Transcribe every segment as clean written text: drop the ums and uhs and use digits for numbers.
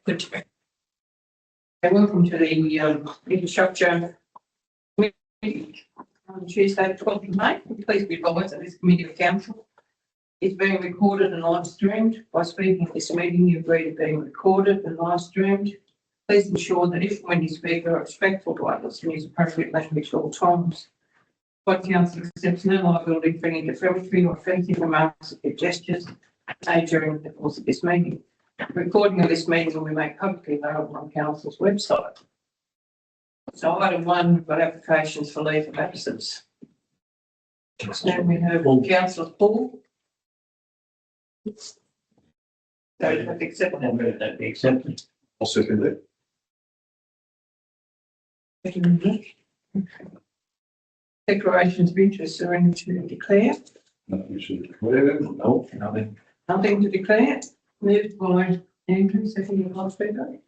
Good to go. Okay, welcome to the infrastructure meeting on Tuesday, 12th of May. Please be advised that this committee of council is being recorded and live streamed. By speaking at this meeting, you agree to being recorded and live streamed. Please ensure that if and when you speak, you are respectful to others and use appropriate language at all times. By council accepts no liability for any defamatory or offensive remarks or gestures made during the course of this meeting. Recording of this meeting will be made publicly available on council's website. So item 1, we've got applications for leave of absence. Now we have councillor Paul. So have accepted. I'll move that be accepted. I'll second that. Declarations of interest are in to declare. Nothing to declare. No, nothing. Nothing to declare. Moved by Andrew, seconded by Pedro.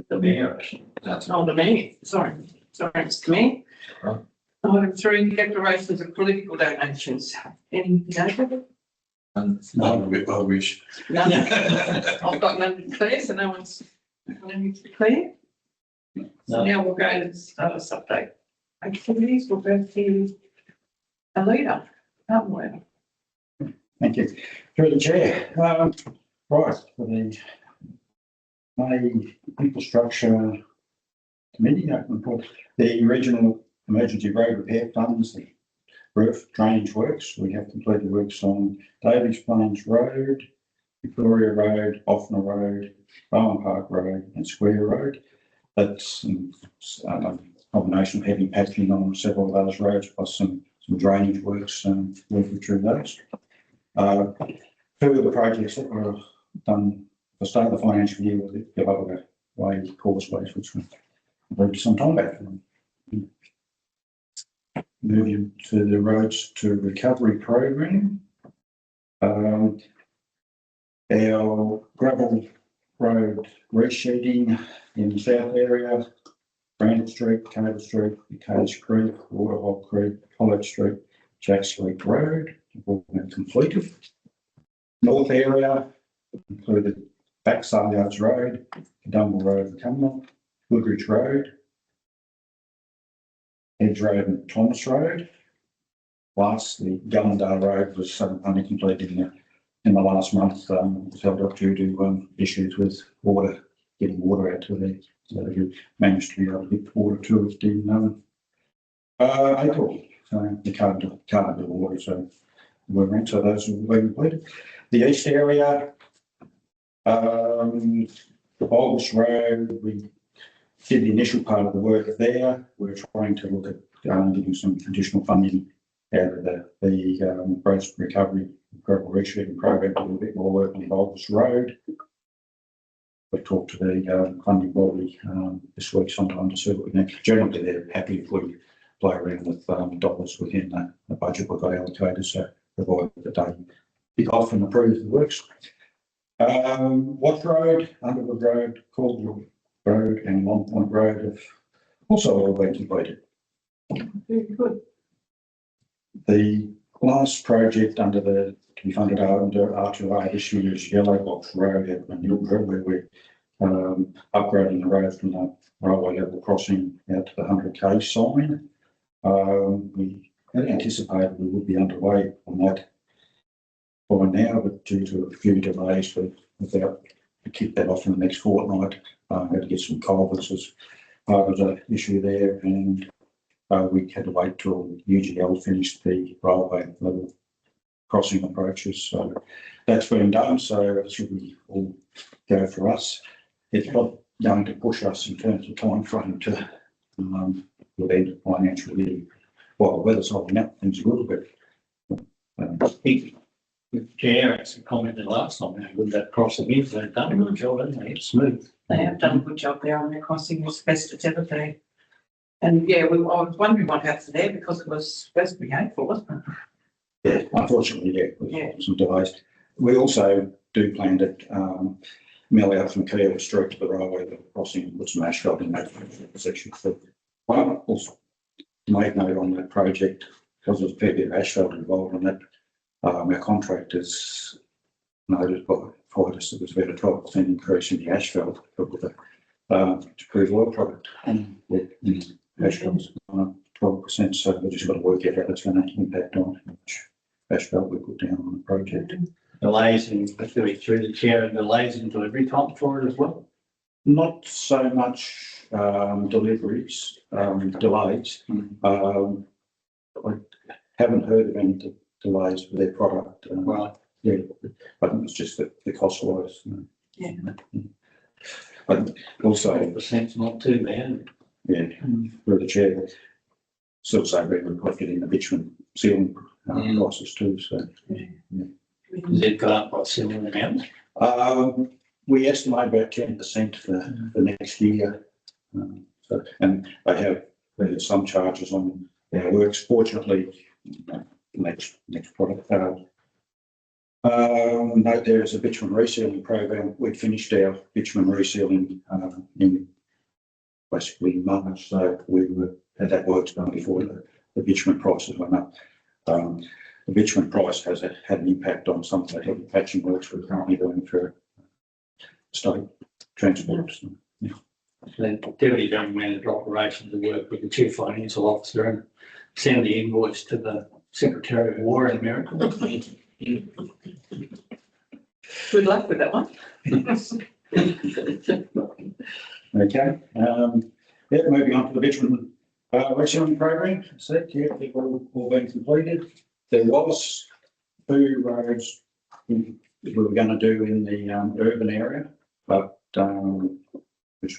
The mayor. That's not the mayor. Sorry, it's the mayor. Right. Item 3, declarations of political donations. Any notable? I wish. None. I've got none to declare, so no one's wanting to declare. So No. now we'll go to the status update. Activities, we'll go to a leader. Well, Thank you. Through the chair. Right, for the May infrastructure committee, I can put the regional emergency road repair funds, the roof drainage works. We have completed works on Davies Plains Road, Victoria Road, Offner Road, Bowen Park Road and Square Road. That's a combination of heavy patching on several of those roads, plus some drainage works working through those. 2 of the projects that were done at the start of the financial year were the Gallagher Way causeways, which we completed some time back. Moving to the roads to recovery program. Our gravel road reshedding in the south area, Brandon Street, Cable Street, Cage Creek, Waterhole Creek, College Street, Jacks Lake Road, have all been completed. North area included Backside Yards Road, Dumble Road and Cumberland, Woodridge Road, Edge Road and Thomas Road. Last, the Gallendale Road was only completed in the last month. It was held up due to issues with water, getting water out to there. So we managed to be able to get water to it in April. So the can't do water, so we're around. So those will be completed. The east area, Bulbous Road, we did the initial part of the work there. We're trying to look at getting some additional funding out of the roads recovery gravel reshedding program to do a bit more work on Bulbous Road. We've talked to the funding body this week sometime to see what we can. Generally, they're happy if we play around with dollars within the budget we've got allocated, so provided that they pick off and approve the works. Watts Road, Underwood Road, Caldwell Road and Long Point Road have also all been completed. very good. The last project to be funded under R2R this year is Yellow Box Road at Manilga, where we're upgrading the road from the railway level crossing out to the 100k sign. We had anticipated we would be underway on that by now, but due to a few delays, without to kick that off in the next fortnight, had to get some culverts as part of the issue there, and we had to wait till UGL finished the railway level crossing approaches. So that's been done, so it should be all go for us. It's not going to push us in terms of time frame to the end of financial year. Well, the weather's holding up, things are good, but The chair actually commented last time how good that crossing is. They've done a good job, haven't they? It's smooth. They have done a good job there on their crossing. It's best it's ever been. And yeah, I was wondering what happened there because it was supposed to be April, wasn't it? yeah, unfortunately, with some delays. We also do plan to mill out from Keel Street to the railway level crossing and put some asphalt in that section. So, also made note on that project because there's a fair bit of asphalt involved in that. Our contractors noted notified us there was about a 12% increase in the asphalt with the crude oil product. Asphalt's gone up 12%, so we've just got to work out how that's going to impact on how much asphalt we put down on the project. Delays in, through the chair, and delays in delivery time for it as well. Not so much deliveries, delays. I haven't heard of any delays for their product. Right. Yeah, I think it's just that the cost wise. Yeah. But also, 12%'s not too bad. yeah, for the chair, still say very reflected in the bitumen sealing prices too. So Has it gone up by similar amounts? we estimate about 10% for next year. So, and they have some charges on our works. Fortunately, next product. Note there is a bitumen resealing program. We finished our bitumen resealing in basically March, so we had that work done before the bitumen prices went up. The bitumen price has had an impact on some of the heavy patching works we're currently doing for state transport. Yeah. Then Deputy General Manager of Operations will work with the Chief Financial Officer and send the invoice to the Secretary of War in America. Good luck with that one. Okay. Yeah, moving on to the bitumen resealing program. So, yeah, they've all been completed. There was 2 roads we were going to do in the urban area, but which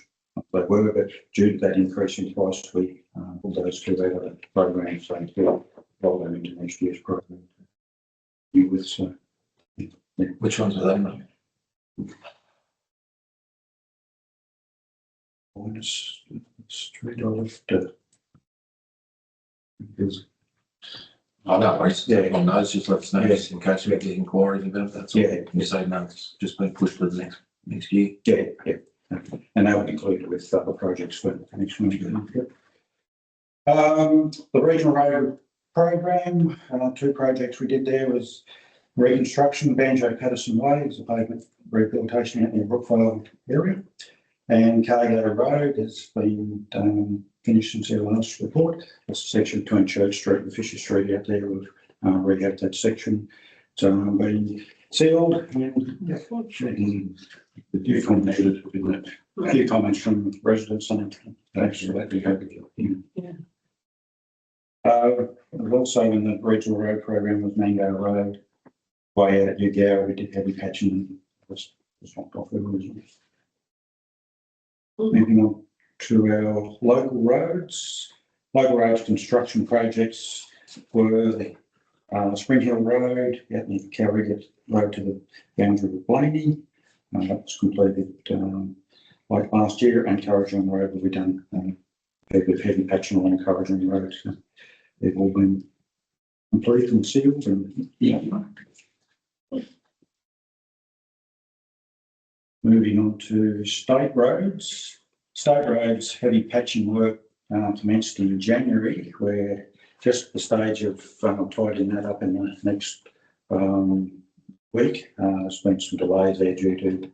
they were, but due to that increase in price, we pulled those 2 out of the program, so we'll roll them into next year's program. You with so. Yeah. Which ones are they, mate? It's $3 to. Because I know, worries. Yeah. On those, just let us know Yeah. in case we get inquiries about that. Yeah. You say no, it's just been pushed to the next year. Yeah, yeah. And that would include with other projects for next year. The regional road program, 2 projects we did there was reconstruction, Banjo Patterson Way, is a pavement rehabilitation out in the Brookvale area. And Cargo Road has been finished since our last report. That's a section between Church Street and Fisher Street out there. We've rehabbed that section. It's been sealed and a few comments from residents and absolutely happy. Yeah. Also in the regional road program was Mango Road, way out at Ugow, we did heavy patching. Was knocked off. Moving on to our local roads. Local roads construction projects were the Spring Hill Road, out in Cowriggett Road to the boundary with Blaney. That was completed like last year, and Currajong Road will be done with heavy patching along Currajong Road. So they've all been completed and sealed and yeah. Moving on to state roads. State roads heavy patching work commenced in January. We're just at the stage of tidying that up in the next week. There's been some delays there due to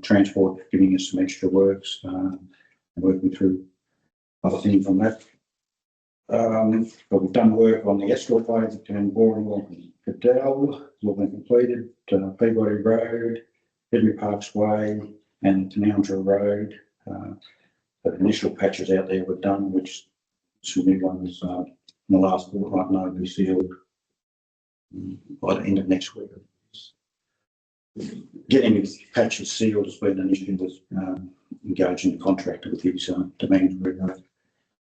transport giving us some extra works and working through other things on that. But we've done work on the escort way between Bourneville and Cadell. It's all been completed. Peabody Road, Henry Parks Way and Tanaundra Road. The initial patches out there were done, which some new ones in the last fortnight now will be sealed by the end of next week. Getting patches sealed has been an issue with engaging the contractor with his demands.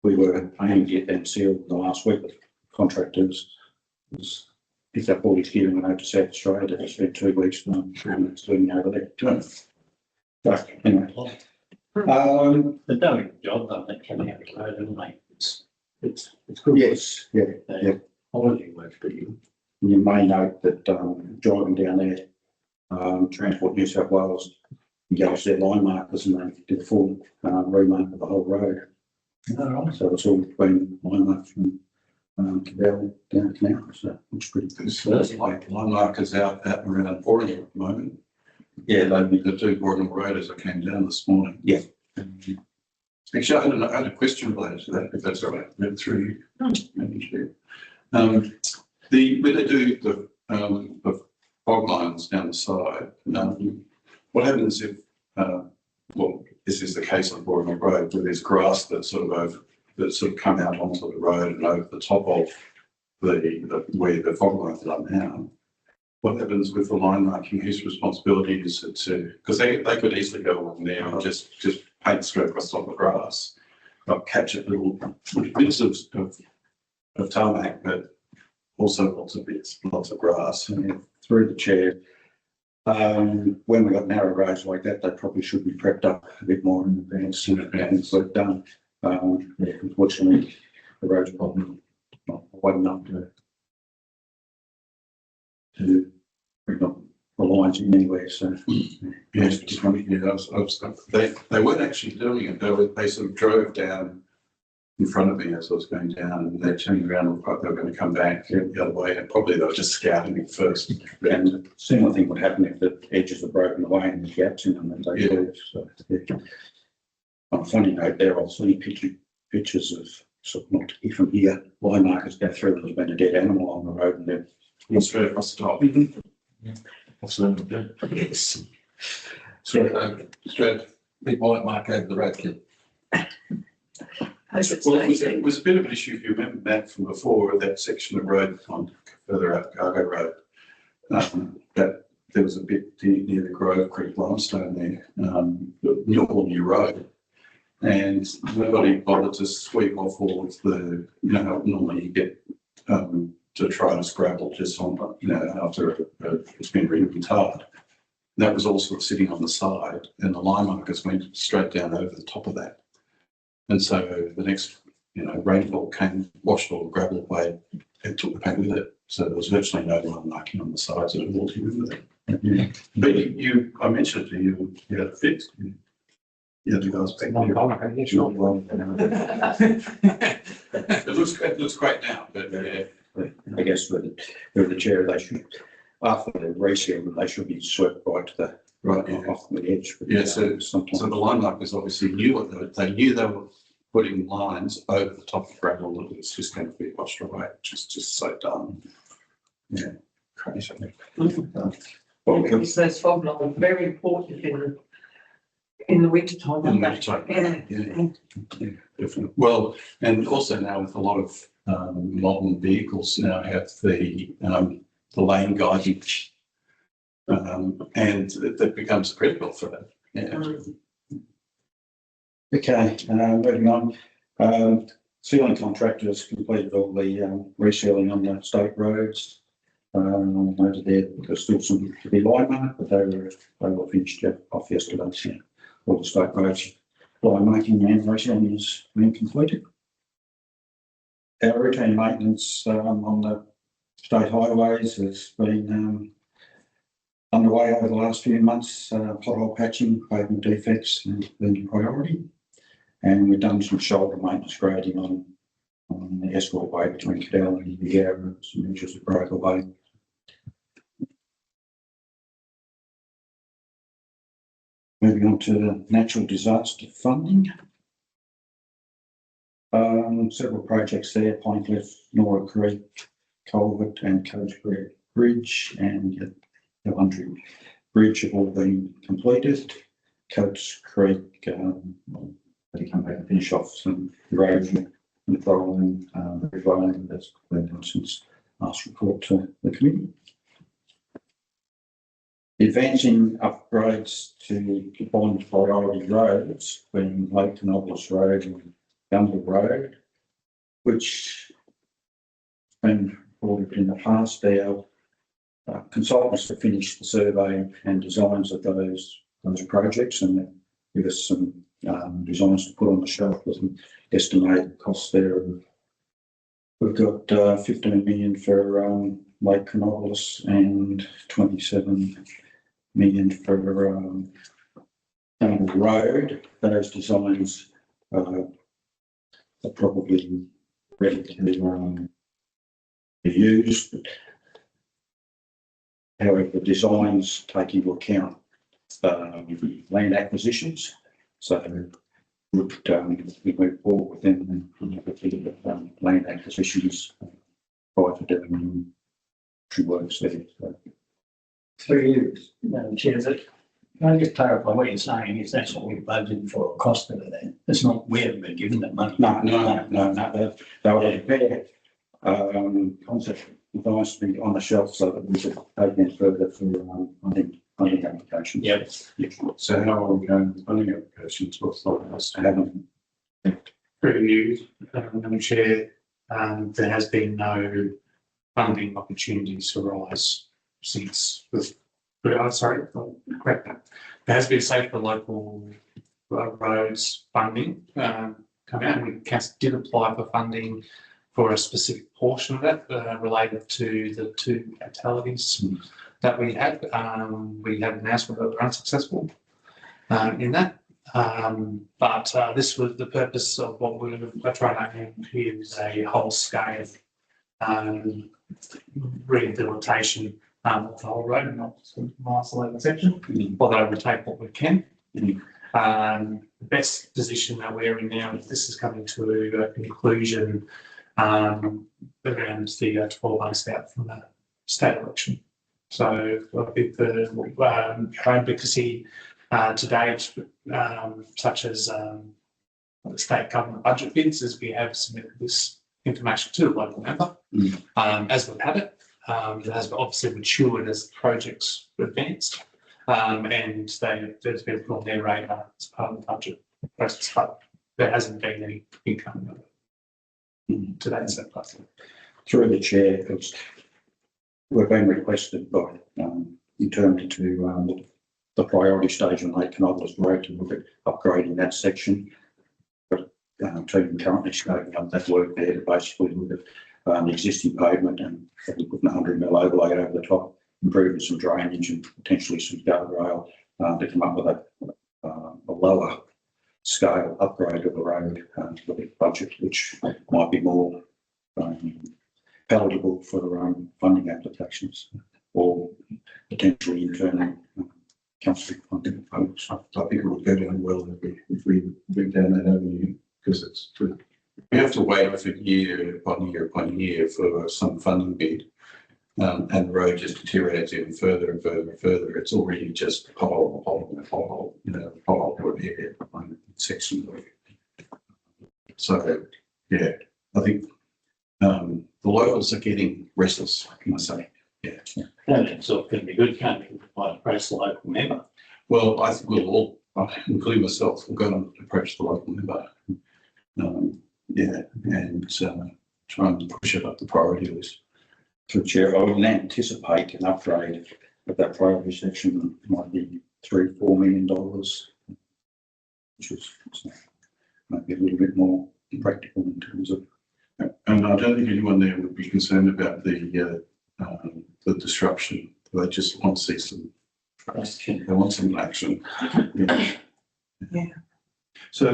We were aiming to get them sealed the last week, but contractors was picked up all his gear and went over to South Australia. They spent 2 weeks doing over there. But anyway. They're doing a job, though, they come out of the road, and like it's good. Yes, yeah, yeah. Quality works pretty good. You may note that driving down there, Transport New South Wales engaged their line markers and they did a full remark of the whole road. All right. So it's all been line marked from Cadell down to now, so it's pretty good. There's like line markers out and around Bourneville at the moment. Yeah, The two Boarding Road as I came down this morning. Yeah. Actually, I had a question related to that, if that's all right, read through you. Maybe you. When they do the fog lines down the side, what happens if, well, this is the case on Boarding Road, where there's grass that sort of come out onto the road and over the top of where the fog lines are now? What happens with the line marking? Whose responsibility is it to, because they could easily go along there and just paint straight across the top of grass, not capture little bits of tarmac, but also lots of grass. Yeah, through the chair. When we got narrow roads like that, they probably should be prepped up a bit more in advance and work done. Yeah, unfortunately, the road's probably not wide enough to bring up the lines in anywhere. So Yes, they weren't actually doing it. They sort of drove down in front of me as I was going down, and they turned around and looked like they were going to come back the other way, and probably they were just scouting it first. and a similar thing would happen if the edges are broken away and there's gaps in them and they move. So yeah. On a funny note, there I've seen pictures of sort of not from here. Line markers go through. There's been a dead animal on the road, and they're Straight across the top. Absolutely. Yes. Straight. Big white mark over the road, kid. Well, it was a bit of an issue, if you remember that from before, that section of road on further out Cargo Road. That there was a bit near the Grove Creek limestone there, new road. And nobody bothered to sweep off all of the, normally you get to try to scrabble just on, after it's been really tarred. That was all sort of sitting on the side, and the line markers went straight down over the top of that. And so the next, rainfall came, washed all the gravel away and took the paint with it. So there was virtually no line marking on the sides at all to do with it. But I mentioned to you, you had it fixed. Yeah, the guys back there. It looks great now, but yeah. I guess with the chair, they should, after the reseal, they should be swept right to the off the edge. But, Yeah, so sometimes the line markers obviously knew what they knew they were putting lines over the top of gravel that was just going to be washed away, which is just so dumb. Yeah, crazy. well, Because those fog lines are very important in the winter time. In the aren't they? wintertime, yeah, definitely. Well, and also now with a lot of modern vehicles now have the lane guidance, and that becomes critical for that. Yeah. okay, moving on. Sealing contractors completed all the resealing on the state roads. Noted there's still some to be line marked, but they were finished off yesterday. So all the state roads line marking and resealing has been completed. Our routine maintenance on the state highways has been underway over the last few months. Pothole patching, pavement defects have been a priority. And we've done some shoulder maintenance grading on the Escort Way between Cadell and Yarra, some inches of Broker Way. Moving on to the natural disaster funding. Several projects there, Pinecliff, Nora Creek, Culvert and Coach Creek Bridge and the Hundred Bridge have all been completed. Coates Creek, they come back and finish off some erosion and following reviling that's been done since last report to the committee. Advancing upgrades to bond priority roads, being Lake Canobolas Road and Gumble Road, which has been reported in the past. Our consultants have finished the survey and designs of those projects, and they give us some designs to put on the shelf with some estimated costs there. We've got 15 million for Lake Canobolas and 27 million for Gumble Road. Those designs are probably ready to be used. However, the designs take into account land acquisitions. So we move forward within land acquisitions prior to doing true works there. So, Through you, Madam Chair, can I just clarify what you're saying is that's what we budgeted for, a cost of it then? It's not, we haven't been given that money. no, they were prepared concept advice to be on the shelf so that we could take them further for funding applications. Yep. So how are we going with funding applications? What's the last? Haven't Through you, Madam Chair, there has been no funding opportunities arise since this, sorry, correct that. There has been Safe for Local Roads funding come out, and council did apply for funding for a specific portion of that related to the 2 fatalities that we had. We had an announcement that we were unsuccessful in that. But this was the purpose of what we're trying to aim here is a whole scale rehabilitation of the whole road, not an isolated section, although we take what we can. The best position that we're in now is this is coming to a conclusion around the 12 months out from the state election. So I think the advocacy to date, such as the state government budget bids, as we have submitted this information to the local member, as we've had it. It has obviously matured as projects advanced, and there's been put on their radar as part of the budget process, but there hasn't been any income of it to date so far. through the chair, we've been requested by internally to the priority stage on Lake Canobolas Road to look at upgrading that section. But team currently scoping up that work there to basically look at the existing pavement and probably putting 100 mil overlay over the top, improving some drainage and potentially some guardrail to come up with a lower scale upgrade of the road for the budget, which might be more palatable for funding applications or potentially internal council funding proposals. I think it would go down well if we move down that avenue, because it's we have to wait for year upon year upon year for some funding bid, and the road just deteriorates even further and further and further. It's already just pothole, pothole for one section of it. So yeah, I think the locals are getting restless, can I say? Yeah. It's all going to be good, can't it? Might approach the local member. Well, I think we'll all, including myself, will go and approach the local member. And try and push it up the priority list. Through chair, I would anticipate an upgrade of that priority section might be $3-4 million, which is might be a little bit more practical in terms of. And I don't think anyone there would be concerned about the disruption. They just want to see some. They want some action. Yeah. So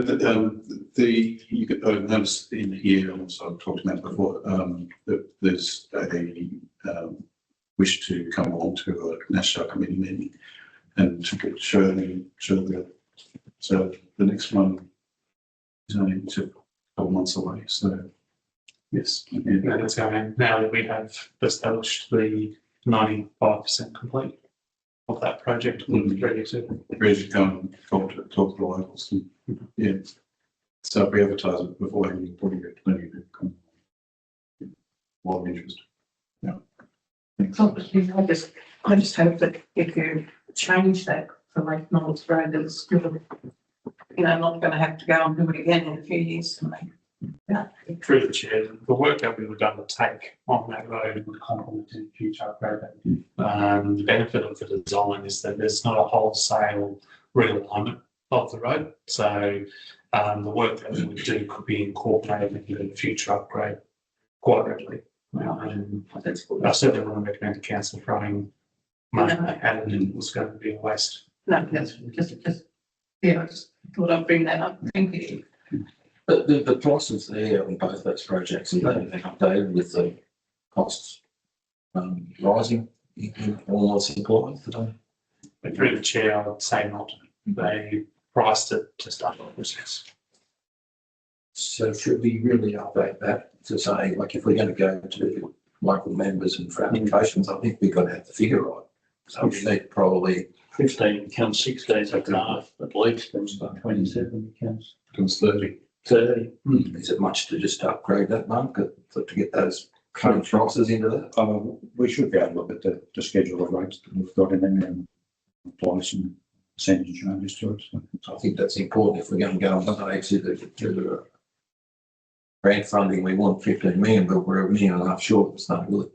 you could notice in here, also I've talked about before, that there's a wish to come along to a national committee meeting and to show the so the next one is only a couple months away. So yes, That's going now that we have established the 95% complete of that project, we'll be ready to. ready to go and talk to the locals. Yeah. So if we advertise it before, we can probably get plenty of come. A lot of interest. I just hope that if you change that for Lake Canobolas Road, that it's still, not going to have to go and do it again in a few years to make. Yeah. Through the chair, the work that we would undertake on that road would complement the future upgrade. The benefit of the design is that there's not a wholesale realignment of the road. So the work that we would do could be incorporated into the future upgrade quite readily. That's good. I certainly want to recommend the council throwing money at it. It was going to be a waste. No, that's just, I just thought I'd bring that up. Thank you. But the prices there on both those projects, have they been updated with the costs rising in all what's implied today? But through the chair, I would say not. They priced it to start the process. So should we really update that to say, like, if we're going to go to local members and for applications, I think we've got to have the figure right. So we need probably 15 becomes 6 days and a half, at least, and 27 becomes It's 30. 30. is it much to just upgrade that, Mark, to get those current prices into that? We should be able to look at the schedule of rates that we've got in there and apply some percentage changes to it. So. I think that's important if we're going to go on to the grant funding. We want 15 million, but we're $1.5 million short. It's not good.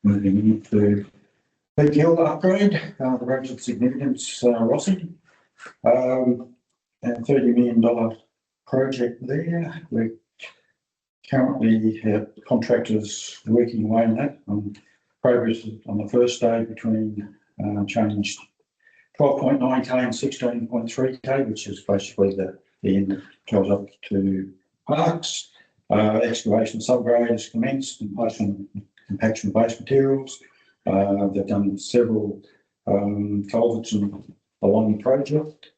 Moving into Peak Hill upgrade, the roads of significance, Rossi. And $30 million project there. We currently have contractors working away on that. Progress on the first day between changed 12.9k and 16.3k, which is basically the end that goes up to parks. Excavation subgrade has commenced and placement compaction of base materials. They've done several culverts along the project.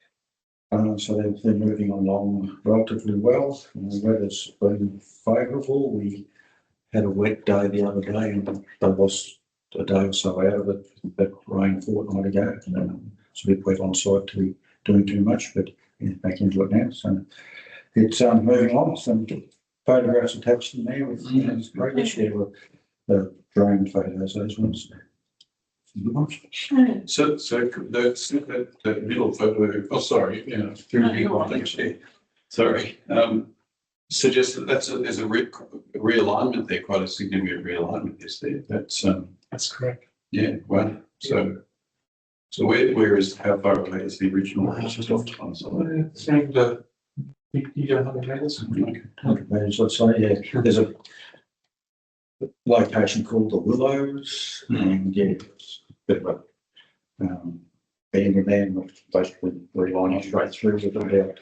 So they're moving along relatively well. The weather's been favourable. We had a wet day the other day and they lost a day or so out of it. That rain a fortnight ago. It's a bit wet on site to be doing too much, but back into it now. So it's moving on. Some photographs attached in there with progress there with the drone photos, those ones. So the middle photo, oh, sorry, through the one actually. Sorry. Suggests that there's a realignment there, quite a significant realignment is there. That's correct. Yeah, well, so where is, how far away is the original? It's just off to one side. It's around 50 to 100 metres. 100 metres, let's say, yeah. There's a location called the Willows, and yeah, it's a bit of a band and band, which basically relining straight through with about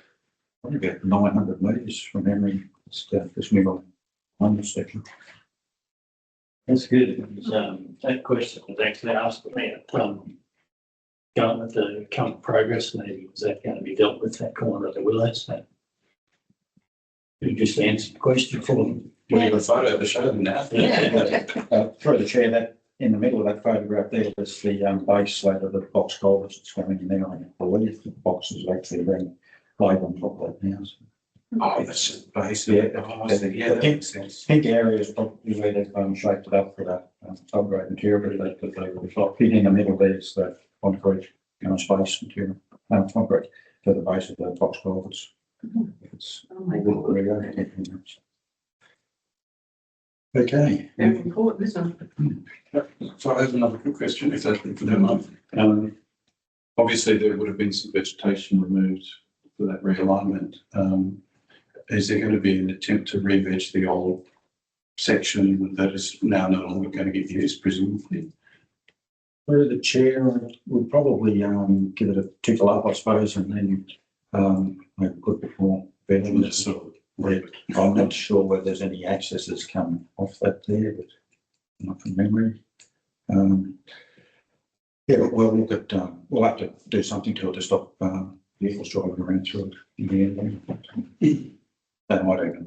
900 metres from memory. It's this middle one section. That's good. That question was actually asked about going with the current progress meeting. Is that going to be dealt with that corner of the Willows? You just answered the question for them. We have a photo to show them now. Through the chair, that in the middle of that photograph there is the base slate of the box culverts that's going in there. I believe the box is actually being laid on top of that now. So. Oh, that's just base. Yeah, That makes sense. Pink area is probably where they've shaped it up for that upgrade material, but they would like fit in the middle. There's the concrete space material, concrete to the base of the box culverts. It's okay. Very important, isn't it? So I have another quick question, if you don't mind. Obviously, there would have been some vegetation removed for that realignment. Is there going to be an attempt to re-veg the old section that is now no longer going to get used, presumably? Through the chair, we'll probably give it a tickle up, I suppose, and then make a good bit more veg. Sort I'm not sure whether there's any access that's come off that there, but not from memory. Yeah, but we'll look at, we'll have to do something to it to stop vehicles driving around through it in the end. That might even,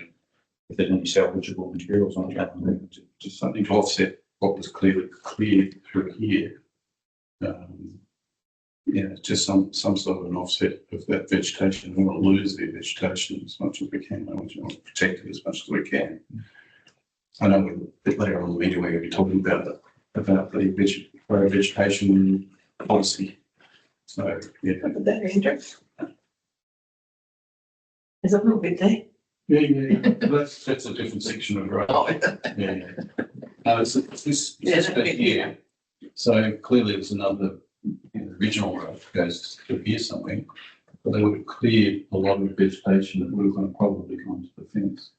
if there's any salvageable materials on it, just something to offset what was clearly clear through here. Yeah, just some sort of an offset of that vegetation. We want to lose the vegetation as much as we can. We want to protect it as much as we can. I know a bit later on in the meeting we're going to be talking about the vegetation policy. So yeah. Put that in, Joe. There's a little bit there. Yeah. That's a different section of the road. Oh, Yeah. No, it's this bit here. So clearly there's another original road that goes to here somewhere, but they would have cleared a lot of vegetation that would have probably gone to the fence.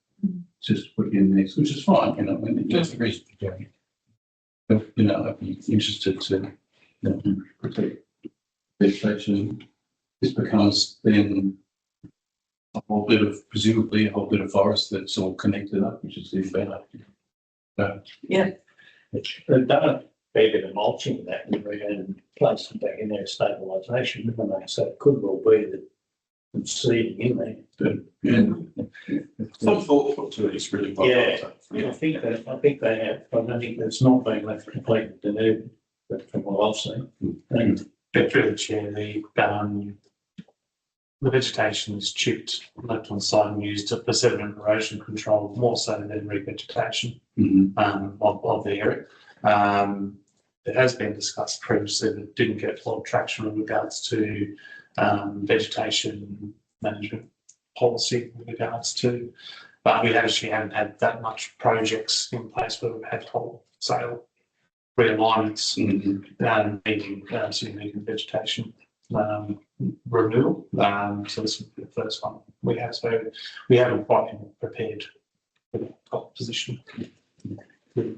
Just put it in there, which is fine, I mean, just a reason for doing it. But, I'd be interested to protect vegetation. This becomes then a whole bit of, presumably a whole bit of forest that's all connected up, which is even better. They've done a fair bit of mulching that and we're going to place it back in there, stabilisation, haven't they? So it could well be that it's seeding in there. But, yeah, some thoughtful to it, it's really quite. I think they have, I don't think it's not being left completely denuded, but from what I've seen. And But through the chair, the vegetation is chipped, left on site and used for sediment erosion control more so than revegetation of the area. It has been discussed previously that it didn't get a lot of traction in regards to vegetation management policy in regards to, but we actually haven't had that much projects in place where we've had wholesale realignments needing vegetation renewal. So this would be the first one we have. So we haven't quite been prepared for the top position. Through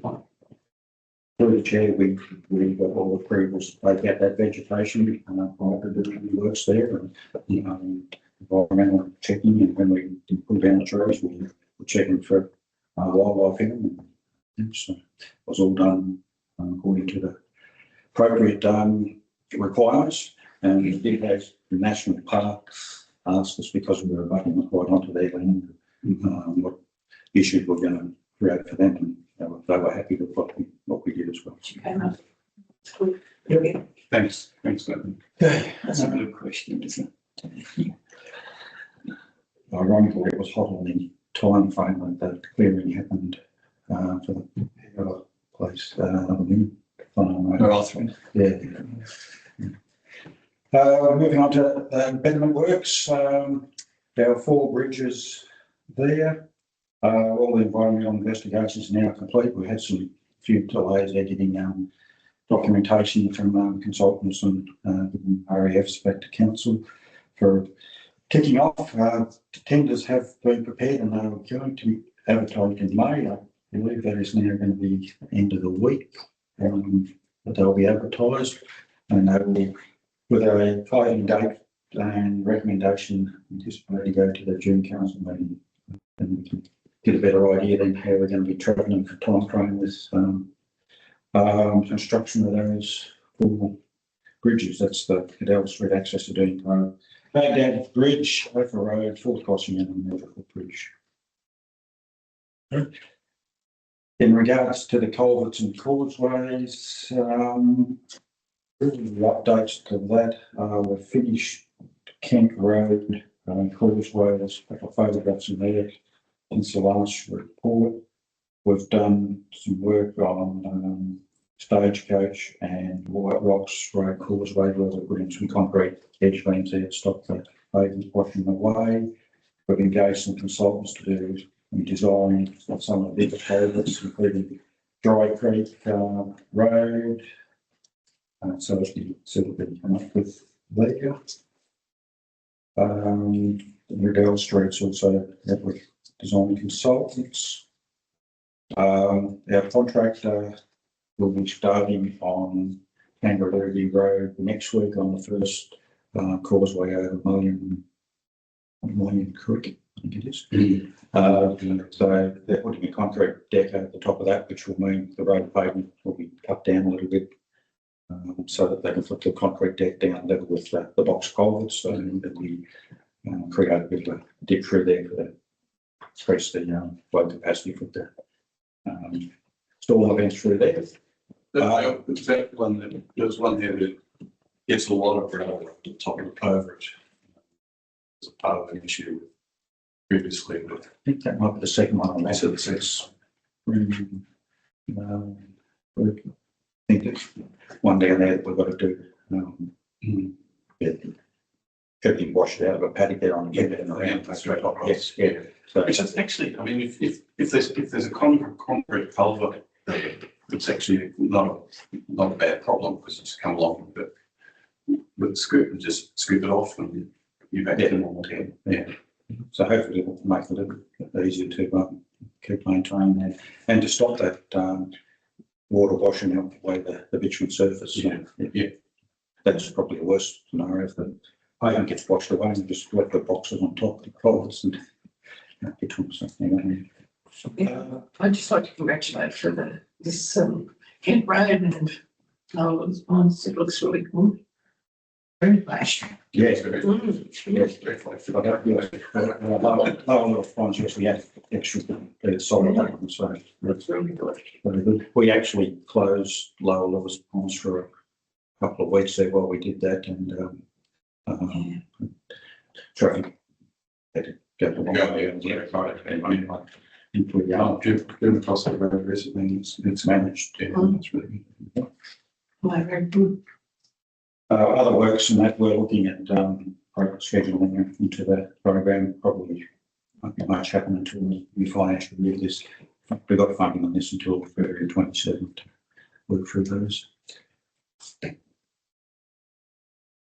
the chair, we got all approvals to take out that vegetation, prior to doing the works there, and environmental checking, and when we pull down the trees, we're checking for wildlife in them. And so it was all done according to the appropriate requirements, and we did have the National Park asked us, because we were abutting right onto their land, what issues we're going to create for them, and they were happy with what we did as well. Okay, no. It's good. Thanks, Nathan. That's a good question, isn't it? Ironically, it was hot on the time frame when the clearing happened for the other place, yeah. Moving on to betterment works, there are 4 bridges there. All the environmental investigations are now complete. We had some few delays editing documentation from consultants and REFs back to council for kicking off. Tenders have been prepared and they are going to be advertised in May. I believe that is now going to be end of the week. But they'll be advertised and they will, with a filing date and recommendation, anticipate to go to the June council meeting, and we can get a better idea then how we're going to be travelling for time frame with construction of those 4 bridges. That's the Cadell Street access to Dean Road, Baghdad Bridge, Ophir Road, Fort Crossing and Melbourne Bridge. In regards to the culverts and causeways, the updates to that, we've finished Kent Road causeways, a couple of photographs in there since the last report. We've done some work on Stagecoach and White Rocks Road causeway, where we put in some concrete edge beams there to stop the pavement washing away. We've engaged some consultants to do design of some of the bigger culverts, including Dry Creek Road. So it's been come up with there. Riddell Street's also with design consultants. Our contractor will be starting on Kangaroo Road next week on the first causeway over Mullion Creek, I think it is. So they're putting a concrete deck over the top of that, which will mean the road pavement will be cut down a little bit, so that they can put the concrete deck down level with the box culverts, so that we create a bit of a dip through there for the increase the flow capacity for the storm events through there. That one, there's one there that gets a lot of gravel at the top of the culvert. It's a part of an issue previously, but I think that might be the second one on that. so it's I think there's one down there that we've got to do. Everything washed out of a paddock there on the end and around. that's right. Yes, yeah. So Which is actually, I mean, if there's a concrete culvert, it's actually not a bad problem because it's come along, but with scoop, just scoop it off and you're back to normal again. Yeah. So hopefully it will make it a little bit easier to keep maintaining that and to stop that water washing out away the bitumen surface. Yeah. That's probably the worst scenario if the pavement gets washed away and just let the boxes on top of the culverts and get on something. I'd just like to congratulate for this Kent Road and it looks really good. Very flash. Yes, Mm. yes. I don't, yes. Lower little fines, yes, we had extra solid ones, so Looks really good. very good. We actually closed lower levels ponds for a couple of weeks there while we did that, and traffic had to go the long way. Driven across the road recently, it's managed, yeah, that's really good. Well, very good. Other works and that we're looking at scheduling into that program. Probably won't be much happen until we financial year this. We've got funding on this until February 27 to work through those.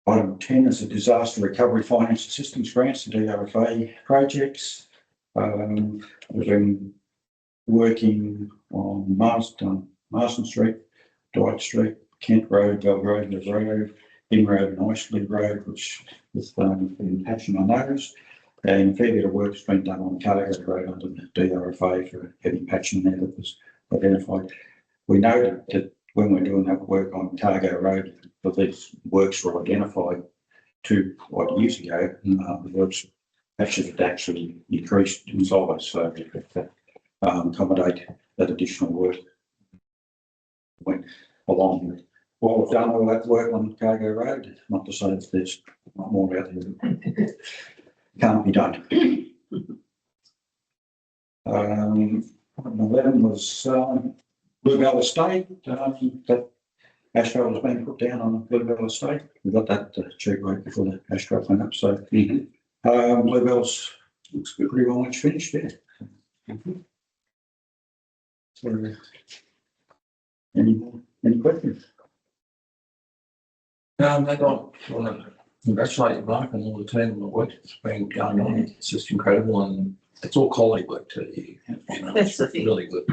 Item 10 is a disaster recovery finance assistance grants to DRFA projects. We've been working on Marston Street, Dwight Street, Kent Road, Belgrade Road, Inroad and Isley Road, which has been patching on those. And a fair bit of work has been done on Cargo Road under the DRFA for heavy patching there that was identified. We noted that when we're doing that work on Cargo Road, that these works were identified 2 odd years ago. The works patches had actually increased in size, so we have to accommodate that additional work. Went along with well, we've done all that work on Cargo Road, not to say that there's not more out there that can't be done. 11 was Bluebell Estate. That asphalt has been put down on Bluebell Estate. We got that cheap work before the asphalt went up. So Bluebell's looks pretty well much finished there. So, any questions? I want to congratulate you, Mark, and all the team on the work that's been going on. It's just incredible, and it's all quality work too. You know, That's the it's thing. really good.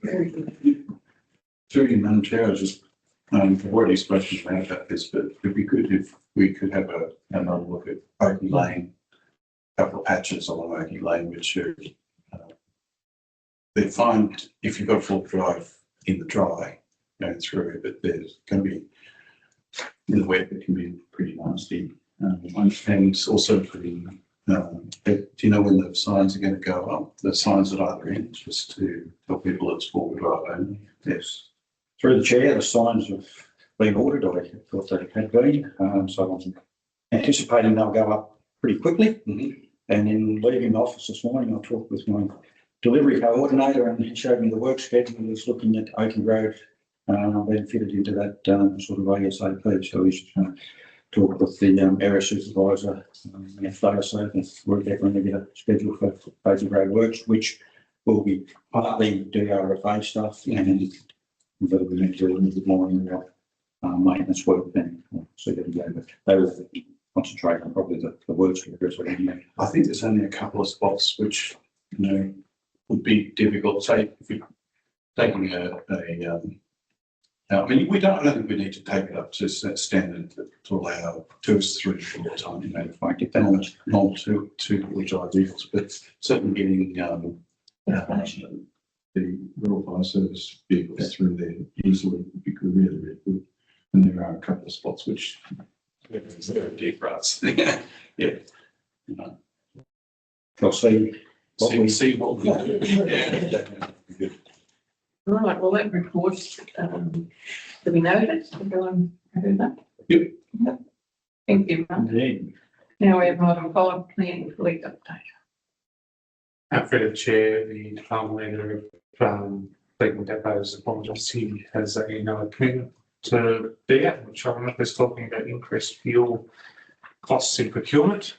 Very good. Through you, Madam Chair, I was just, I've already spoken about this, but it'd be good if we could have another look at Oaky Lane, a couple of patches along Oaky Lane, which are, they find if you've got a full drive in the dry going through, but there's going to be in the wet, it can be pretty nasty. And also pretty, do you know when the signs are going to go up? The signs at either end, just to tell people it's four-wheel drive only. Yes. Through the chair, the signs have been ordered. I thought they had been. So I'm anticipating they'll go up pretty quickly. And in leaving the office this morning, I talked with my delivery coordinator and he showed me the work schedule. He was looking at Oaky Road being fitted into that sort of ASAP. So he's going to talk with the area supervisor and FDO so they work out when they get a schedule for Oaky Road works, which will be partly DRFA stuff and whether we need to do a little bit more in maintenance work then we'll see how we go. But they will concentrate on probably the works. I think there's only a couple of spots which, you know, would be difficult. Say if you're taking I mean, I don't think we need to take it up to that standard to allow tourists through all the time, you know, if I get that much normal two-wheel drive vehicles, but certainly getting the rural fire service vehicles through there easily would be good, really, really good. And there are a couple of spots which are very deep ruts. Yeah. You know. I'll see See what we do. Yeah. Right, well, that report, do we notice? Everyone heard that? Yep. Thank you, Mark. Indeed. Now we have item 5, plan fleet update. Through the chair, the department leader of Fleetwood Depots apologised. He has another commitment to be at, which I'm just talking about increased fuel costs in procurement.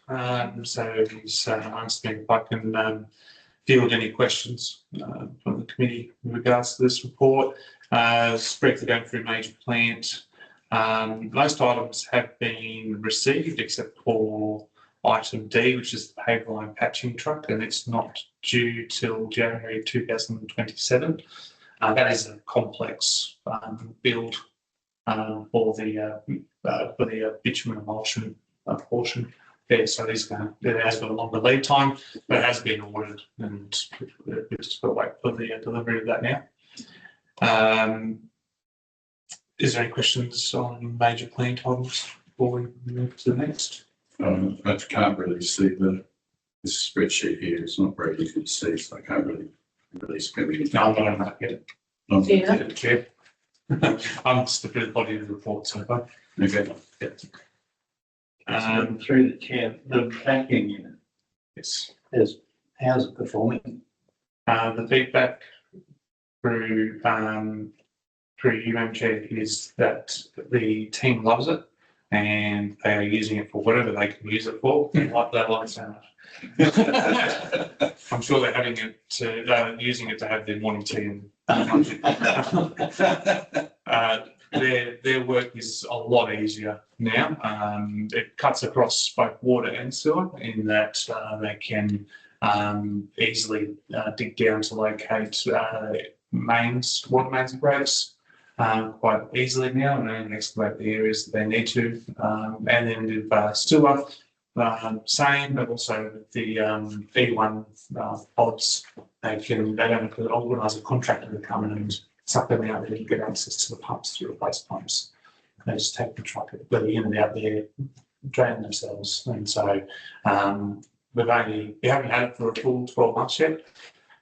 So he's asked me if I can field any questions from the committee in regards to this report. Briefly going through major plant. Most items have been received except for item D, which is the paved line patching truck, and it's not due till January 2027. That is a complex build for the bitumen emulsion portion there. So there has been a longer lead time, but it has been ordered, and we've just got to wait for the delivery of that now. Is there any questions on major plan titles before we move to the next? I can't really see this spreadsheet here. It's not very easy to see, so I can't really spend any No, I'm time. not going to on it. Yeah. Chair. I'm just looking at the body of the report so far. Okay. Through the chair, the backing unit, Yes. how's it performing? The feedback through you, Madam Chair, is that the team loves it and they are using it for whatever they can use it for. They like so much. I'm sure they're having it to using it to have their morning tea and their work is a lot easier now. It cuts across both water and sewer in that they can easily dig down to locate water mains and breaks quite easily now, and excavate the areas that they need to. And then with sewer, same, but also with the E1 pods, they don't have to organise a contractor to come in and suck them out and get access to the pumps to replace pumps. They just take the truck in and out there, drain themselves. And so we haven't had it for a full 12 months yet,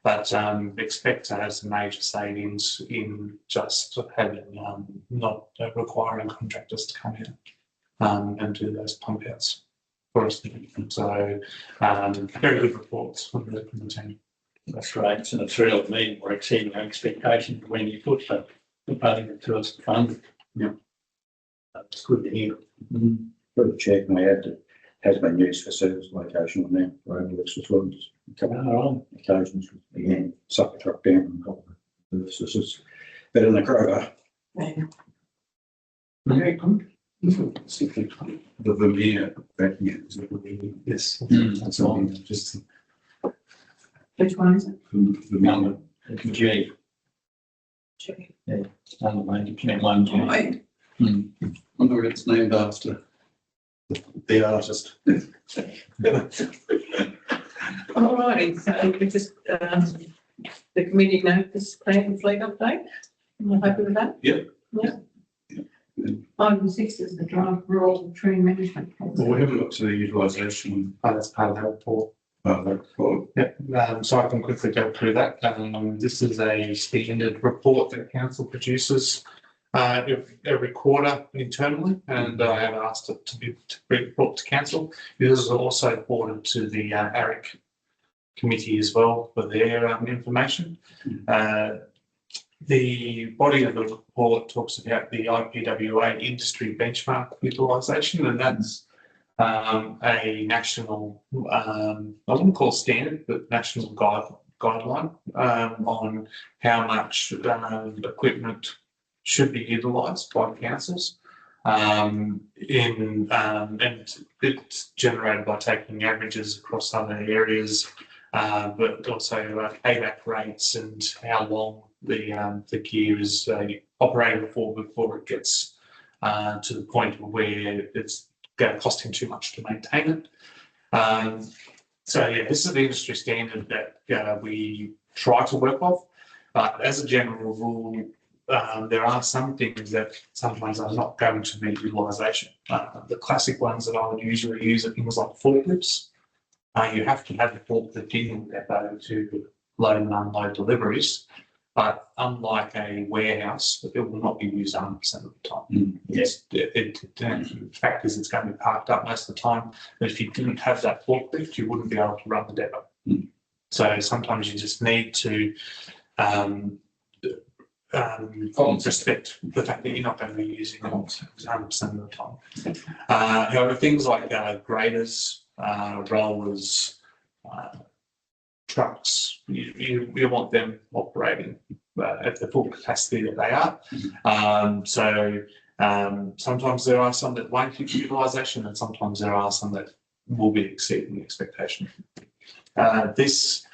but expect to have some major savings in just having not requiring contractors to come in and do those pump outs for us. So very good reports from the team. That's great. It's a thrill to me. We're exceeding our expectations when you put the payment to us to fund. Yeah. That's good to hear. For the chair, can I add that has been used for service location on there, road works as well. Just a couple of occasions, again, suck the truck down and help the services. Better than the Kroger. Very good. The Vermeer vacuum, is it? Yes. That's all, just Which one is it? Vermeer. G. Check. Number one G. Right. Wonder what it's named after. The artist. All righty, so we just, the committee note this plan and fleet update. Am I happy with that? Yep. Yeah. Item 6 is the draft rural tree management. Well, we haven't looked at the utilisation That's part of that report. of that report. Yep, so I can quickly go through that. This is a standard report that council produces every quarter internally, and I have asked it to be brought to council. This is also forwarded to the ARIC committee as well for their information. The body of the report talks about the IPWA industry benchmark utilisation, and that's a national, I wouldn't call standard, but national guideline on how much equipment should be utilised by councils. And it's generated by taking averages across other areas, but also payback rates and how long the gear is operating for before it gets to the point where it's costing too much to maintain it. So yeah, this is the industry standard that we try to work off, but as a general rule, there are some things that sometimes are not going to meet utilisation. The classic ones that I would usually use are things like forklifts. You have to have the forklift in your depot to load and unload deliveries, but unlike a warehouse, it will not be used 100% of the time. Yes, the fact is it's going to be parked up most of the time, but if you didn't have that forklift, you wouldn't be able to run the depot. So sometimes you just need to respect the fact that you're not going to be using it 100% of the time. However, things like graders, rollers, trucks, you want them operating at the full capacity that they are. So sometimes there are some that won't hit utilisation, and sometimes there are some that will be exceeding the expectation. This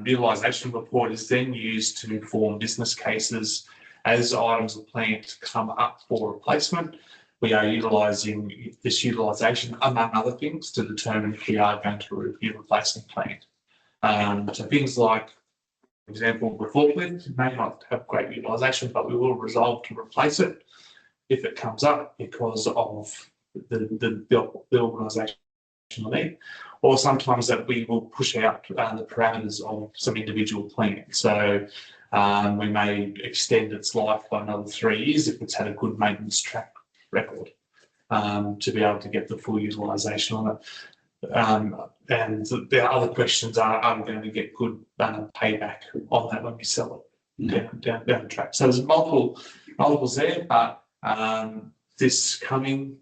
utilisation report is then used to inform business cases as items of plant come up for replacement, we are utilising this utilisation, among other things, to determine if we are going to review replacement plant. So things like, for example, the forklift may not have great utilisation, but we will resolve to replace it if it comes up because of the organisational need, or sometimes that we will push out the parameters of some individual plant. So we may extend its life by another 3 years if it's had a good maintenance track record to be able to get the full utilisation on it. And the other questions are we going to get good payback on that when we sell it down the track? So there's multiples there, but this coming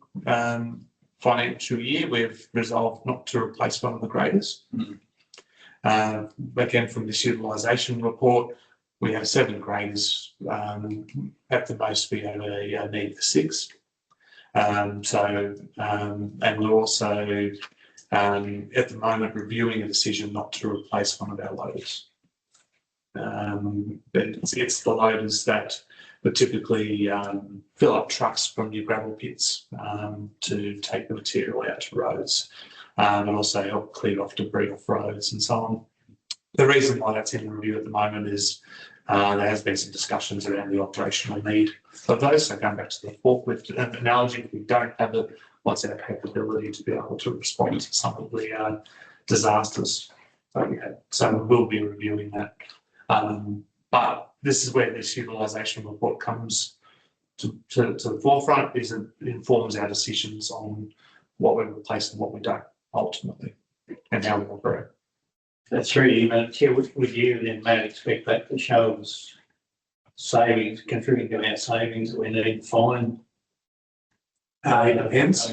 financial year, we've resolved not to replace one of the graders. Again, from this utilisation report, we have 7 graders. At the most, we have a need for 6. And we're also at the moment reviewing a decision not to replace one of our loaders. It's the loaders that would typically fill up trucks from your gravel pits to take the material out to roads and also help clear off debris off roads and so on. The reason why that's in review at the moment is there has been some discussions around the operational need of those. So going back to the forklift analogy, if we don't have it, what's our capability to be able to respond to some of the disasters that we had? So we'll be reviewing that. But this is where this utilisation report comes to the forefront, is it informs our decisions on what we replace and what we don't ultimately, and how we operate. That's 3 minutes here. Would you then, Matt, expect that to show us savings, contributing to our savings that we need to find? It depends.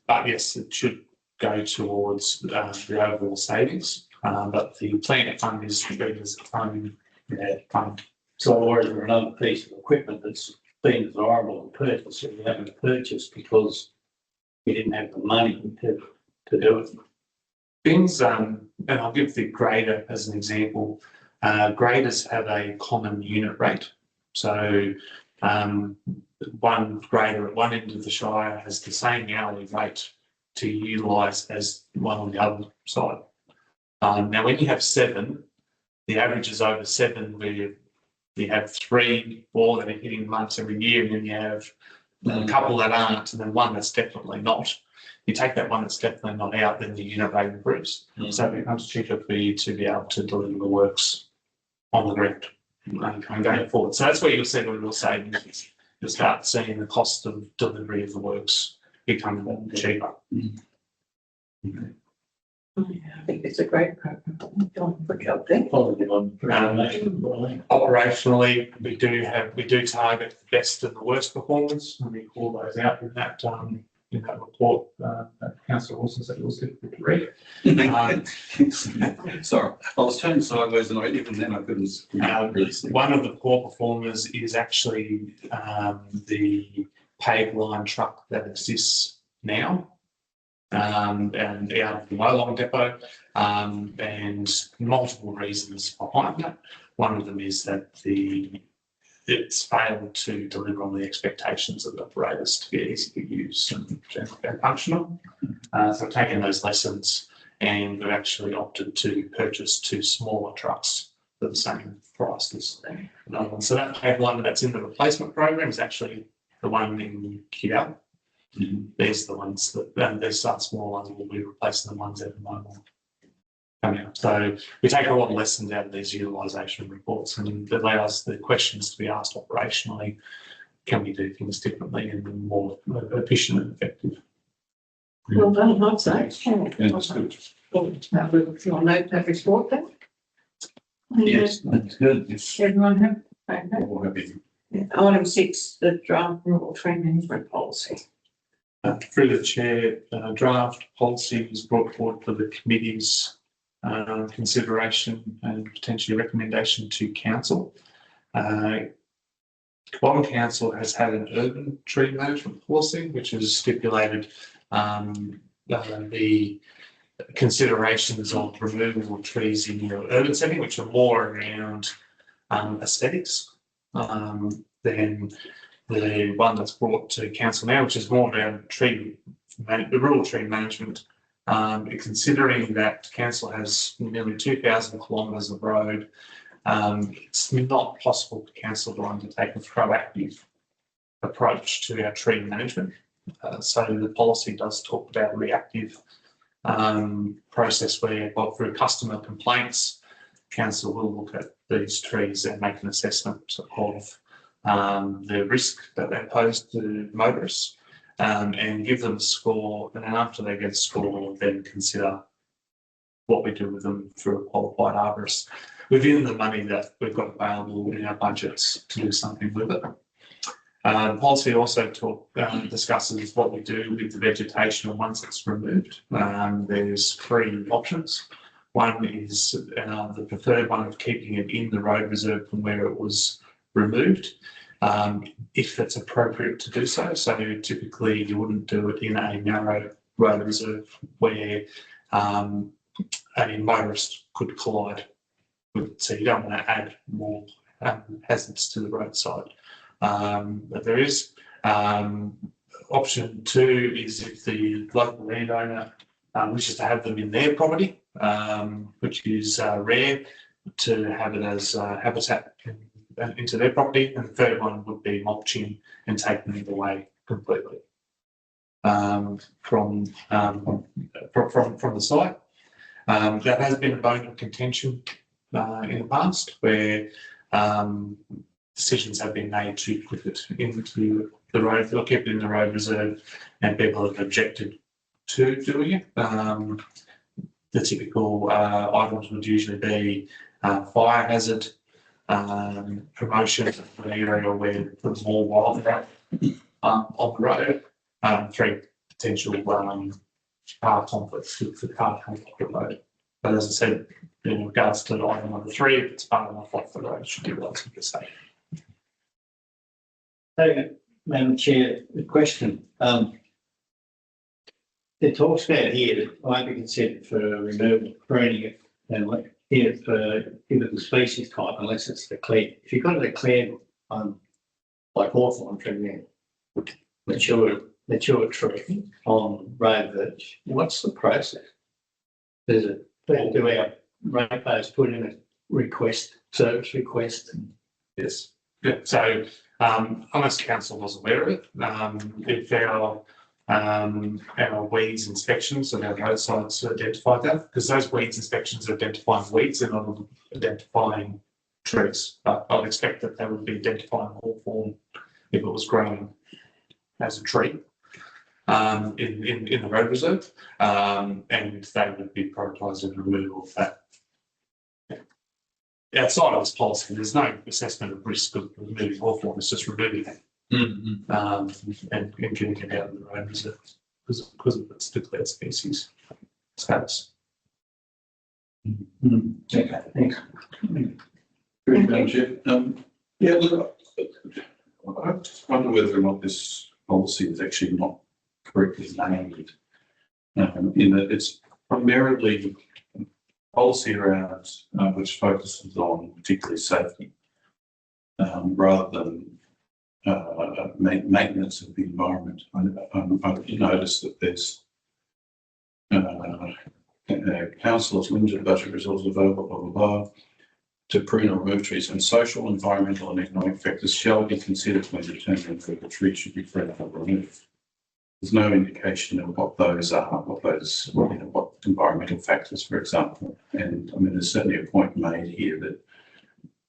But yes, it should go towards the overall savings. But the plant fund is treated as a fund. So, or is there another piece of equipment that's been desirable to purchase that we haven't purchased because we didn't have the money to do it? Things, and I'll give the grader as an example. Graders have a common unit rate. So one grader at one end of the shire has the same hourly rate to utilise as one on the other side. Now, when you have 7, the average is over 7, where you have 3, 4 that are hitting marks every year, and then you have a couple that aren't, and then one that's definitely not. You take that one that's definitely not out, then the unit rate improves. So it becomes cheaper for you to be able to deliver the works on the ground and going forward. So that's where you'll see the real savings. You'll start seeing the cost of delivery of the works become cheaper. I think it's a great program. Don't put it up there. Positive on. Operationally, we do target the best and the worst performers, and we call those out in that report. Councillor Wilson said it was difficult to read. Sorry, I was turning sideways and even then I couldn't really see. One of the poor performers is actually the paved line truck that exists now. And out of the Molong depot, and multiple reasons behind that. One of them is that it's failed to deliver on the expectations of the operators to be easy to use and functional. So taking those lessons, and we've actually opted to purchase 2 smaller trucks for the same price as another one. So that paved line that's in the replacement program is actually the one in QL. There's the ones that these are small ones. We'll be replacing the ones at the moment coming up. So we take a lot of lessons out of these utilisation reports, and it allows the questions to be asked operationally. Can we do things differently and more efficient and effective? Well done, I'd say. Yeah, that's good. You'll note that report then. Yes, that's good. Everyone have? Okay. All happy. Item 6, the draft rural tree management policy. Through the chair, draft policy was brought forward for the committee's consideration and potentially recommendation to council. One council has had an urban tree management policy, which has stipulated the considerations of removal of trees in your urban setting, which are more around aesthetics. Then the one that's brought to council now, which is more around the rural tree management, considering that council has nearly 2,000 kilometres of road, it's not possible for council to undertake a proactive approach to our tree management. So the policy does talk about a reactive process where, through customer complaints, council will look at these trees and make an assessment of the risk that they pose to motorists, and give them a score. And then after they get a score, we'll then consider what we do with them through a qualified arborist within the money that we've got available in our budgets to do something with it. The policy also discusses what we do with the vegetation once it's removed. There's 3 options. One is the preferred one of keeping it in the road reserve from where it was removed, if it's appropriate to do so. So typically you wouldn't do it in a narrow road reserve where a motorist could collide with it. So you don't want to add more hazards to the roadside. But there is option 2 is if the local landowner wishes to have them in their property, which is rare, to have it as habitat into their property. And the third one would be mulching and taking it away completely from the site. That has been a bone of contention in the past, where decisions have been made to put it into the road, or keep it in the road reserve, and people have objected to doing it. The typical items would usually be fire hazard, promotion of an area where there's more wildlife on the road, 3 potential car conflicts with the car coming off the road. But as I said, in regards to item number 3, if it's far enough off the road, it should be relatively safe. Madam Chair, the question. It talks about here that might be considered for removal, pruning, and here for either the species type, unless it's declared. If you've got a declared like hawthorn tree, mature tree on road verge, what's the process? Does it do our ratepayers put in a service request? Yes. Yeah. So unless council was aware of it, if our weeds inspections and our roadsides identify that, because those weeds inspections are identifying weeds and not identifying trees. But I'd expect that they would be identifying hawthorn if it was growing as a tree in the road reserve, and they would be prioritising the removal of that. Outside of this policy, there's no assessment of risk of removing hawthorn, it's just removing it. And getting it out of the road reserve because of its declared species status. Okay, thanks. Madam Chair. Yeah, look, I just wonder whether or not this policy is actually not correctly named, in that it's primarily policy around which focuses on particularly safety, rather than maintenance of the environment. I've noticed that there's council's limited budget resources available, blah, blah, blah, to prune or remove trees, and social, environmental and economic factors shall be considered when determining whether the tree should be pruned or removed. There's no indication of what those are, what environmental factors, for example. And I mean, there's certainly a point made here that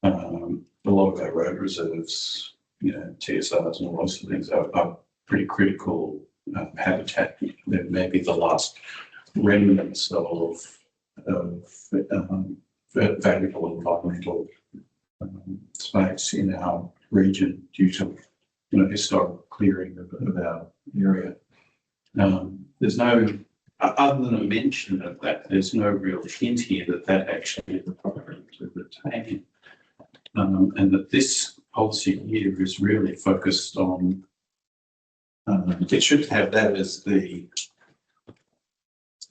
a lot of our road reserves, TSRs and all those sort of things are pretty critical habitat. They're maybe the last remnants of valuable environmental space in our region due to historical clearing of our area. There's no, other than a mention of that, there's no real hint here that actually is the priority to retain, and that this policy here is really focused on, it should have that as the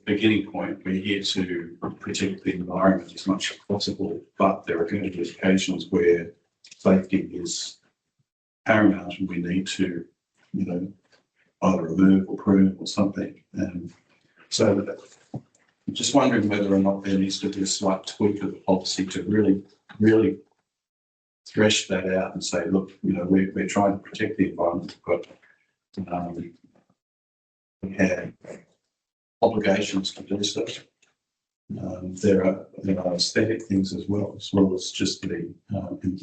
beginning point, we're here to protect the environment as much as possible, but there are going to be occasions where safety is paramount and we need to, you know, either remove or prune or something. And so I'm just wondering whether or not there needs to be a slight tweak of the policy to really thresh that out and say, look, you know, we're trying to protect the environment, but we have obligations to do so. There are aesthetic things as well as just the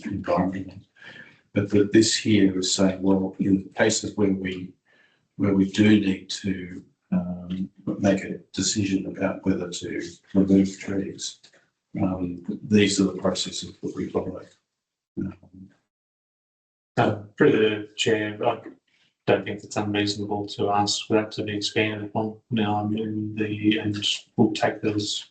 environment. But this here is saying, well, in cases where we do need to make a decision about whether to remove trees, these are the processes that we follow. Through the chair, I don't think it's unreasonable to ask for that to be expanded upon now and we'll take those,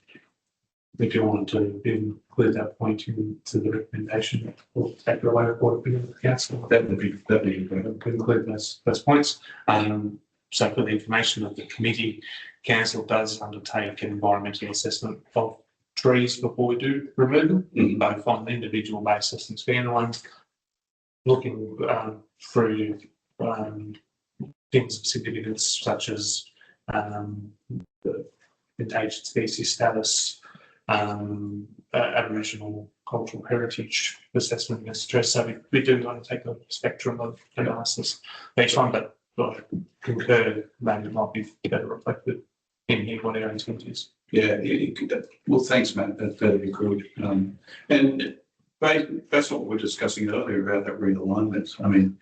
if you wanted to include that point into the recommendation, we'll take it away report opinion of the council. That would be great. Include those points. So for the information of the committee, council does undertake an environmental assessment of trees before we do remove them, both on an individual basis and standalone, looking through things of significance such as the endangered species status, Aboriginal cultural heritage assessment and stress. So we do undertake a spectrum of analysis each one, but I concur maybe it might be better reflected in here what our intent is. Yeah, well, thanks, Matt. That's very good. And that's what we were discussing earlier about that realignment. I mean,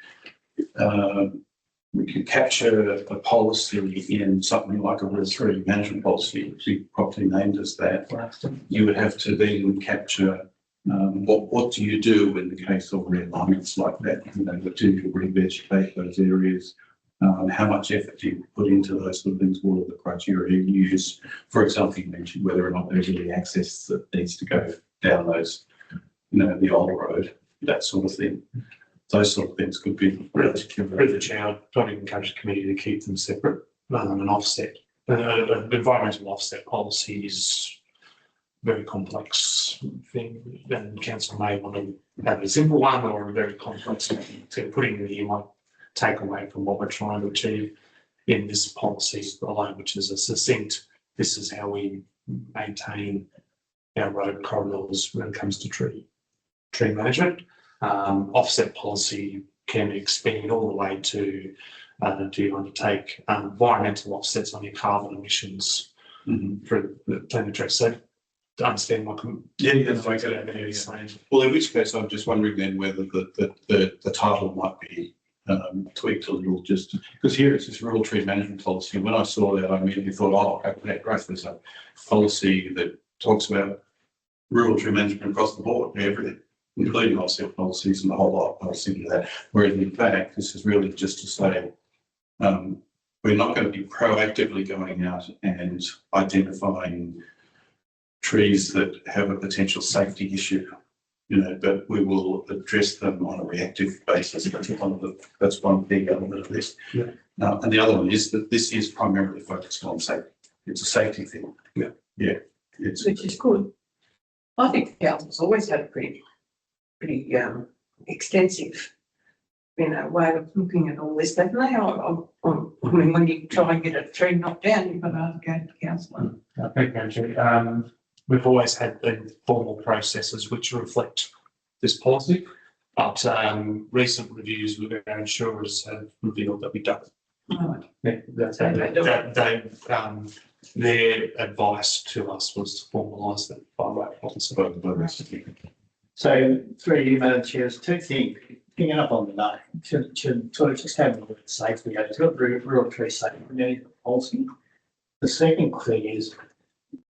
we could capture a policy in something like a Real 3 management policy, which we properly named as that. You would have to then capture what do you do in the case of realignments like that? You know, do you revegetate those areas? How much effort do you put into those sort of things? What are the criteria you use? For example, you mentioned whether or not there's any access that needs to go down those, you know, the old road, that sort of thing. Those sort of things could be Through the chair, I'd probably encourage the committee to keep them separate rather than an offset. Environmental offset policy is a very complex thing, and council may want to have a simple one or a very complex one. So putting in here might take away from what we're trying to achieve in this policy alone, which is a succinct, this is how we maintain our road corridors when it comes to tree management. Offset policy can expand all the way to do you undertake environmental offsets on your carbon emissions for the plan address. So to understand what Well, in which case, I'm just wondering then whether the title might be tweaked a little, just because here it's this rural tree management policy. When I saw that, I immediately thought, oh, okay, great, there's a policy that talks about rural tree management across the board, everything, including offset policies and the whole lot. I was thinking of that. Whereas in fact, this is really just to say we're not going to be proactively going out and identifying trees that have a potential safety issue, you know, but we will address them on a reactive basis. That's one big element of this. Yeah. And the other one is that this is primarily focused on safety. It's a safety thing. Yeah. Yeah. Which is good. I think the council's always had a pretty extensive, you know, way of looking at all this, but now, I mean, when you try and get a tree knocked down, you've got to go to the council. Thank you, Andrew. We've always had the formal processes which reflect this policy, but recent reviews with our insurers have revealed that we don't. Right. Yeah, that's how their advice to us was to formalise that by way of policy. So through you, Madam Chair, there's two things. Picking up on the name, should sort of just have a look at safety. It's got rural tree safety policy. The second thing is,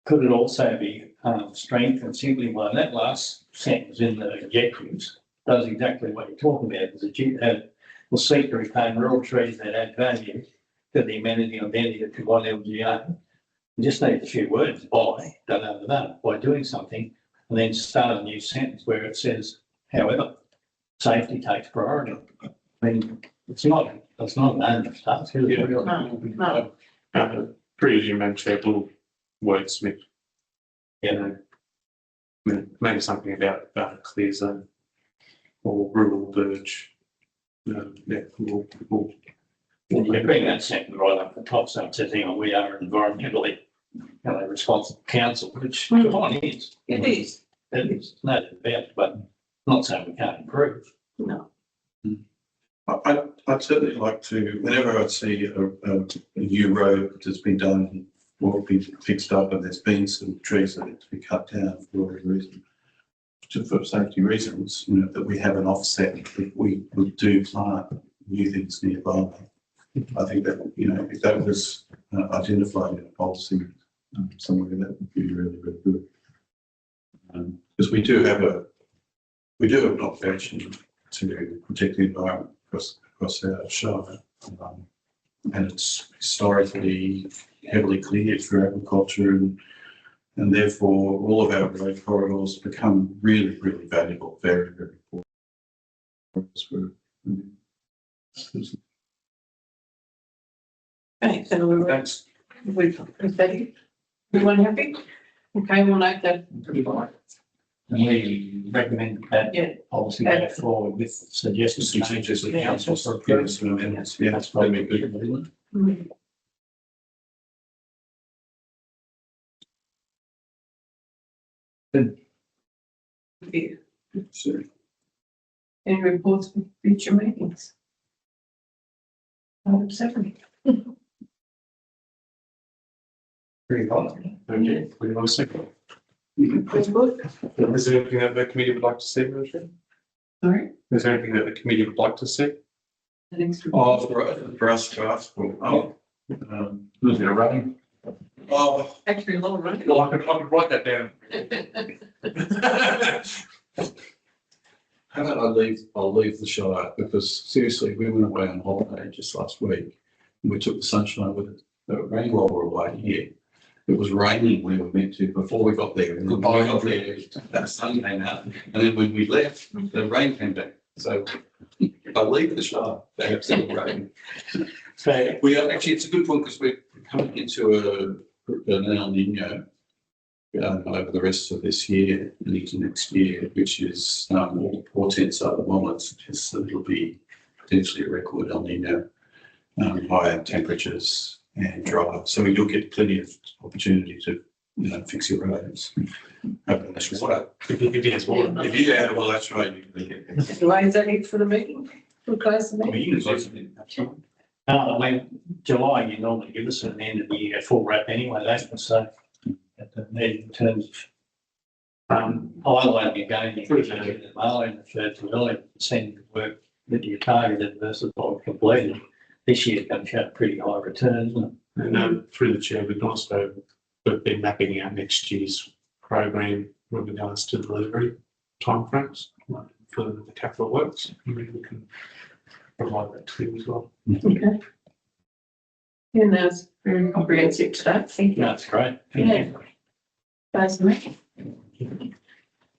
could it also be strengthened simply by that last sentence in the objectives does exactly what you're talking about, because it will seek to retain rural trees that add value to the amenity and identity to one LGA. You just need a few words by doing something, and then start a new sentence where it says, however, safety takes priority. I mean, it's not an onerous task. No. Pretty as you mentioned, we'll wordsmith. You know, maybe something about a clear zone or rural verge. Yeah, we'll You bring that sentence right up the top, so it says, hang on, we are environmentally, responsible council, which Mm. fine is. It is. It is, no doubt about it, but not saying we can't improve. No. I'd certainly like to, whenever I see a new road that's been done or been fixed up and there's been some trees that need to be cut down for whatever reason, for safety reasons, that we have an offset if we do plant new things nearby. I think that, if that was identified in a policy somewhere, that would be really, really good. Because we do have an obligation to protect the environment across our shire. And it's historically heavily cleared for agriculture and therefore all of our road corridors become really, really valuable, very, very important. Okay, so we're, Thanks. we've, everyone happy? Okay, we'll note that. And we recommend that Yeah. policy go forward with suggested changes to the council for approval. Yeah, That's probably good, isn't it? Mm. Yeah. So, Any reports for future meetings? Item 7. Pretty hot. Okay, we want to second. Very good. Is there anything that the committee would like to see, Richard? Sorry. Is there anything that the committee would like to see? The next report. for us to ask for, Was there a running? Actually, a lot of running. Well, I could write that down. how about I'll leave the Shire, because seriously, we went away on holiday just last week. And we took the sunshine with it. It rained while we were away here. It was raining we were meant to before we got there. And then when we got there, that sun came out. And then when we left, the rain came back. So I leave the Shire, they have still rain. So, We are actually, it's a good one because we're coming into an El Nino over the rest of this year and into next year, which is all the portents are the moment suggests that it'll be potentially a record El Nino, higher temperatures and dry. So we will get plenty of opportunity to fix your roads. Hoping that's water. If it has water. If you yeah, well, that's right. Anyway, is that it for the meeting? We'll close the meeting. I mean, July, you normally give us at the end of the year a full wrap anyway, that's what's so. At the meeting in terms of highlighting again, you put it in Marlon referred to earlier, seeing the work that you targeted versus what completed. This year's going to show pretty high returns, isn't it? And through the chair, we've been mapping out next year's program with regards to delivery timeframes for the capital works. Maybe we can provide that to you as well. Okay. And that's very comprehensive to that. Thank you. That's great. Yeah. Close the meeting.